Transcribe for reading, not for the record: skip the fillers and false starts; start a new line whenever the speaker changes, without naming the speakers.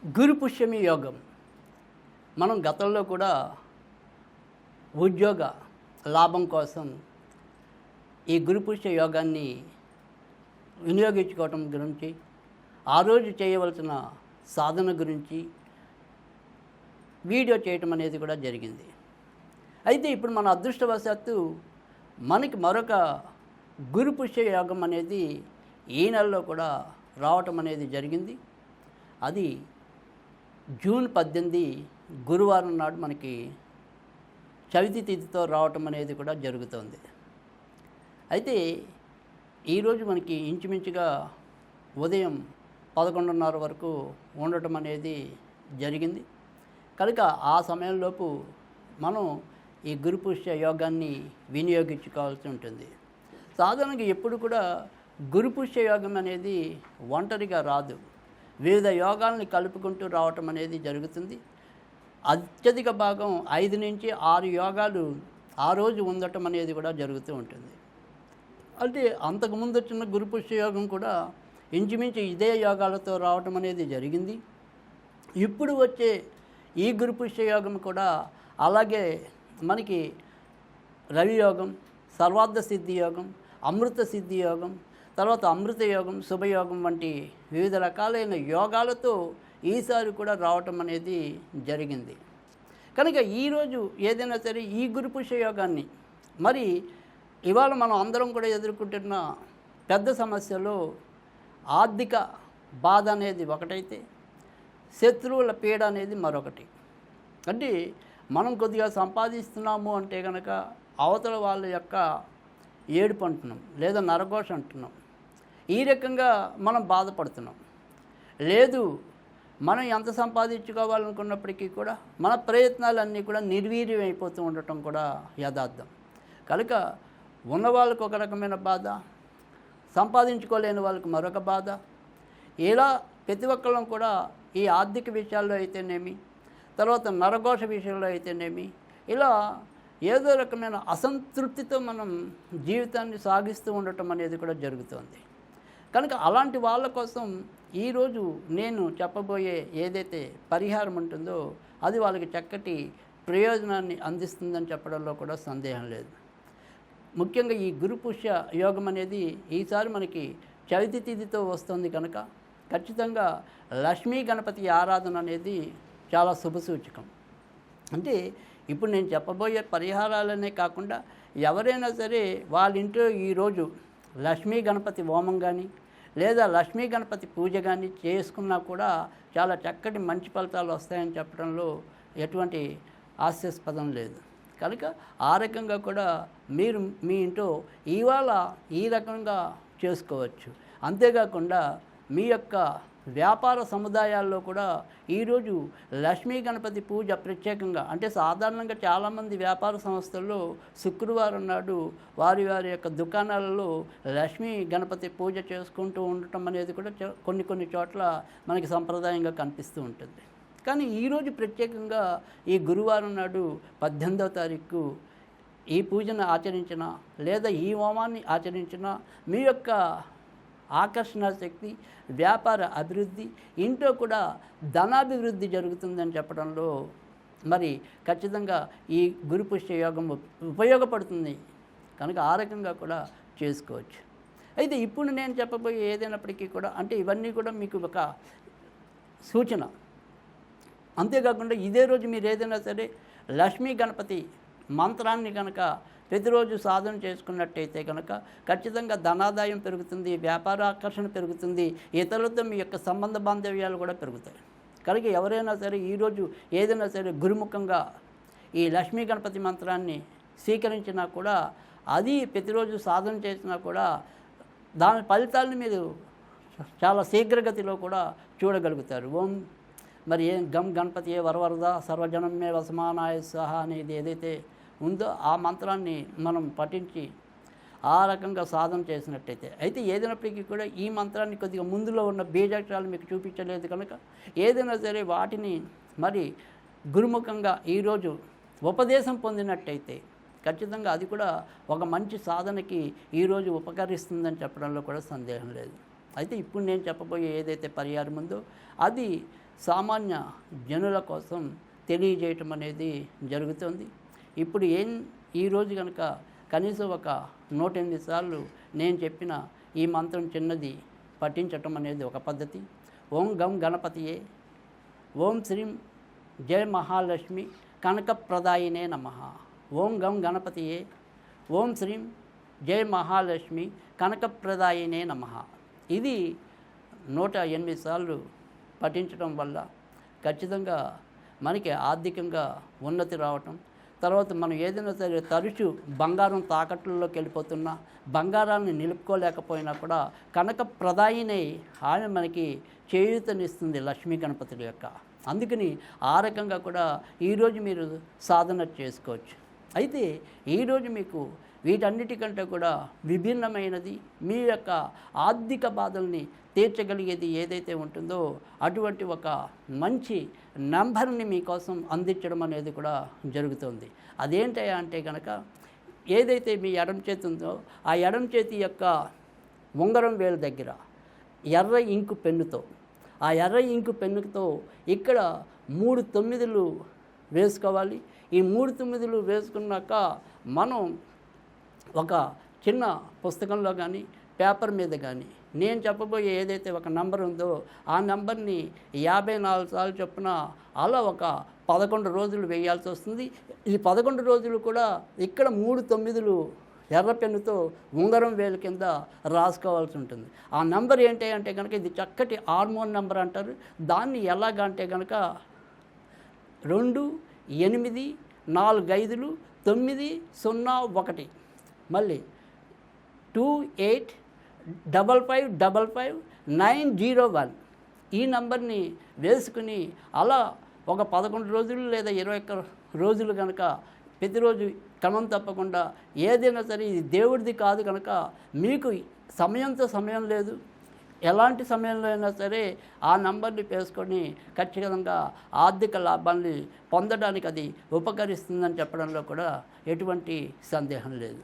గురు పుష్యమి యోగం. మనం గతంలో కూడా ఉద్యోగ లాభం కోసం ఈ గురు పుష్య యోగాన్ని వినియోగించుకోవటం గురించి, ఆ రోజు చేయవలసిన సాధన గురించి వీడియో చేయటం అనేది కూడా జరిగింది. అయితే ఇప్పుడు మన అదృష్టవశాత్తు మనకి మరొక గురు పుష్య యోగం అనేది ఈ నెలలో కూడా రావటం అనేది జరిగింది. అది జూన్ 18 గురువారం నాడు మనకి చవితి తిథితో రావటం అనేది కూడా జరుగుతుంది. అయితే ఈరోజు మనకి ఇంచుమించుగా ఉదయం 11:30 వరకు ఉండటం అనేది జరిగింది. కనుక ఆ సమయంలోపు మనం ఈ గురు పుష్య యోగాన్ని వినియోగించుకోవాల్సి ఉంటుంది. సాధారణంగా ఎప్పుడు కూడా గురు పుష్య యోగం అనేది ఒంటరిగా రాదు, వివిధ యోగాల్ని కలుపుకుంటూ రావటం అనేది జరుగుతుంది. అత్యధిక భాగం 5 నుంచి 6 యోగాలు ఆ రోజు ఉండటం అనేది కూడా జరుగుతూ ఉంటుంది. అంటే అంతకుముందు వచ్చిన గురు పుష్య యోగం కూడా ఇంచుమించు ఇదే యోగాలతో రావటం అనేది జరిగింది. ఇప్పుడు వచ్చే ఈ గురు పుష్య యోగం కూడా అలాగే మనకి రవి యోగం, సర్వార్థ సిద్ధి యోగం, అమృత సిద్ధి యోగం, తర్వాత అమృత యోగం, శుభయోగం వంటి వివిధ రకాలైన యోగాలతో ఈసారి కూడా రావటం అనేది జరిగింది. కనుక ఈరోజు ఏదైనా సరే ఈ గురు పుష్య యోగాన్ని మరి ఇవాళ మనం అందరం కూడా ఎదుర్కొంటున్న పెద్ద సమస్యలో ఆర్థిక బాధ అనేది ఒకటైతే, శత్రువుల పీడ అనేది మరొకటి. అంటే మనం కొద్దిగా సంపాదిస్తున్నాము అంటే కనుక అవతల వాళ్ళ యొక్క ఏడుపు అంటున్నాం, లేదా నరఘోష అంటున్నాం. ఈ రకంగా మనం బాధపడుతున్నాం. లేదు, మనం ఎంత సంపాదించుకోవాలనుకున్నప్పటికీ కూడా మన ప్రయత్నాలన్నీ కూడా నిర్వీర్యం అయిపోతూ ఉండటం కూడా యథార్థం. కనుక ఉన్న వాళ్ళకు ఒక రకమైన బాధ, సంపాదించుకోలేని వాళ్ళకి మరొక బాధ. ఇలా ప్రతి ఒక్కళ్ళం కూడా ఈ ఆర్థిక విషయాల్లో అయితేనేమి, తర్వాత నరఘోష విషయంలో అయితేనేమి, ఇలా ఏదో రకమైన అసంతృప్తితో మనం జీవితాన్ని సాగిస్తూ ఉండటం అనేది కూడా జరుగుతుంది. కనుక అలాంటి వాళ్ళ కోసం ఈరోజు నేను చెప్పబోయే ఏదైతే పరిహారం ఉంటుందో అది వాళ్ళకి చక్కటి ప్రయోజనాన్ని అందిస్తుందని చెప్పడంలో కూడా సందేహం లేదు. ముఖ్యంగా ఈ గురు పుష్య యోగం అనేది ఈసారి మనకి చవితి తిథితో వస్తుంది కనుక ఖచ్చితంగా లక్ష్మీ గణపతి ఆరాధన అనేది చాలా శుభసూచకం. అంటే ఇప్పుడు నేను చెప్పబోయే పరిహారాలనే కాకుండా ఎవరైనా సరే వాళ్ళ ఇంట్లో ఈరోజు లక్ష్మీ గణపతి హోమం కానీ లేదా లక్ష్మీ గణపతి పూజ కానీ చేసుకున్నా కూడా చాలా చక్కటి మంచి ఫలితాలు వస్తాయని చెప్పడంలో ఎటువంటి హాస్యాస్పదం లేదు. కనుక ఆ రకంగా కూడా మీరు మీ ఇంట్లో ఇవాళ ఈ రకంగా చేసుకోవచ్చు. అంతేకాకుండా మీ యొక్క వ్యాపార సముదాయాల్లో కూడా ఈరోజు లక్ష్మీ గణపతి పూజ ప్రత్యేకంగా, అంటే సాధారణంగా చాలామంది వ్యాపార సంస్థల్లో శుక్రవారం నాడు వారి యొక్క దుకాణాలలో లక్ష్మీ గణపతి పూజ చేసుకుంటూ ఉండటం అనేది కూడా కొన్ని చోట్ల మనకి సంప్రదాయంగా కనిపిస్తూ ఉంటుంది. కానీ ఈరోజు ప్రత్యేకంగా ఈ గురువారం నాడు 18వ తారీఖు ఈ పూజను ఆచరించిన లేదా ఈ హోమాన్ని ఆచరించిన మీ యొక్క ఆకర్షణ శక్తి, వ్యాపార అభివృద్ధి, ఇంట్లో కూడా ధనాభివృద్ధి జరుగుతుందని చెప్పడంలో మరి ఖచ్చితంగా ఈ గురు పుష్య యోగం ఉపయోగపడుతుంది. కనుక ఆ రకంగా కూడా చేసుకోవచ్చు. అయితే ఇప్పుడు నేను చెప్పబోయే ఏదైనప్పటికీ కూడా అంటే ఇవన్నీ కూడా మీకు ఒక సూచన. అంతేకాకుండా ఇదే రోజు మీరు ఏదైనా సరే లక్ష్మీ గణపతి మంత్రాన్ని కనుక ప్రతిరోజు సాధన చేసుకున్నట్టయితే కనుక ఖచ్చితంగా ధనాదాయం పెరుగుతుంది, వ్యాపార ఆకర్షణ పెరుగుతుంది, ఇతరులతో మీ యొక్క సంబంధ బాంధవ్యాలు కూడా పెరుగుతాయి. కనుక ఎవరైనా సరే ఈరోజు ఏదైనా సరే గురుముఖంగా ఈ లక్ష్మీ గణపతి మంత్రాన్ని స్వీకరించినా కూడా, అది ప్రతిరోజు సాధన చేసినా కూడా దాని ఫలితాలను మీరు చాలా శీఘ్రగతిలో కూడా చూడగలుగుతారు. ఓం మరి ఏం గం గణపతి ఏ వరవరద సర్వజనమే వసమానాయ సహ అనేది ఏదైతే ఉందో ఆ మంత్రాన్ని మనం పఠించి ఆ రకంగా సాధన చేసినట్టయితే, అయితే ఏదైనప్పటికీ కూడా ఈ మంత్రాన్ని కొద్దిగా ముందులో ఉన్న బీజాక్షరాలు మీకు చూపించలేదు కనుక ఏదైనా సరే వాటిని మరి గురుముఖంగా ఈరోజు ఉపదేశం పొందినట్టయితే ఖచ్చితంగా అది కూడా ఒక మంచి సాధనకి ఈరోజు ఉపకరిస్తుందని చెప్పడంలో కూడా సందేహం లేదు. అయితే ఇప్పుడు నేను చెప్పబోయే ఏదైతే పరిహారం ఉందో అది సామాన్య జనుల కోసం తెలియజేయటం అనేది జరుగుతుంది. ఇప్పుడు ఈరోజు కనుక కనీసం ఒక 108 సార్లు నేను చెప్పిన ఈ మంత్రం చిన్నది పఠించటం అనేది ఒక పద్ధతి. ఓం గం గణపతియే, ఓం శ్రీం జయ మహాలక్ష్మి కనకప్రదాయినే నమః. ఓం గం గణపతియే, ఓం శ్రీం జయ మహాలక్ష్మి కనకప్రదాయినే నమః. ఇది 108 సార్లు పఠించడం వల్ల ఖచ్చితంగా మనకి ఆర్థికంగా ఉన్నతి రావటం, తర్వాత మనం ఏదైనా సరే తరచు బంగారం తాకట్లలోకి వెళ్ళిపోతున్నా, బంగారాన్ని నిలుపుకోలేకపోయినా కూడా కనక ప్రదాయినై ఆమె మనకి చేయూతనిస్తుంది లక్ష్మీ గణపతుల యొక్క. అందుకని ఆ రకంగా కూడా ఈరోజు మీరు సాధన చేసుకోవచ్చు. అయితే ఈరోజు మీకు వీటన్నిటికంటే కూడా విభిన్నమైనది, మీ యొక్క ఆర్థిక బాధల్ని తీర్చగలిగేది ఏదైతే ఉంటుందో అటువంటి ఒక మంచి నంబర్ని మీకోసం అందించడం అనేది కూడా జరుగుతుంది. అదేంటయ్యా అంటే కనుక, ఏదైతే మీ ఎడమ చేతి ఉందో ఆ ఎడమ చేతి యొక్క ఉంగరం వేలు దగ్గర ఎర్ర ఇంకు పెన్నుతో, ఆ ఎర్ర ఇంకు పెన్నుతో ఇక్కడ 3 9లు వేసుకోవాలి. ఈ 3 9లు వేసుకున్నాక మనం ఒక చిన్న పుస్తకంలో కానీ పేపర్ మీద కానీ నేను చెప్పబోయే ఏదైతే ఒక నంబర్ ఉందో ఆ నంబర్ని 54 సార్లు చొప్పున అలా ఒక 11 రోజులు వేయాల్సి వస్తుంది. ఈ 11 రోజులు కూడా ఇక్కడ 3 9లు ఎర్ర పెన్నుతో ఉంగరం వేలు కింద రాసుకోవాల్సి ఉంటుంది. ఆ నంబర్ ఏంటి అంటే కనుక ఇది చక్కటి హార్మోన్ నంబర్ అంటారు. దాన్ని ఎలాగంటే కనుక 2 8 4 5 9 0 1 మళ్ళీ 2 8 5 5 5 5 901 ఈ నంబర్ని వేసుకుని అలా ఒక 11 రోజులు లేదా 21 రోజులు కనుక ప్రతిరోజు క్రమం తప్పకుండా ఏదైనా సరే ఇది దేవుడిది కాదు కనుక మీకు సమయంతో సమయం లేదు, ఎలాంటి సమయంలో అయినా సరే ఆ నంబర్ని వేసుకొని ఖచ్చితంగా ఆర్థిక లాభాన్ని పొందడానికి అది ఉపకరిస్తుందని చెప్పడంలో కూడా ఎటువంటి సందేహం లేదు.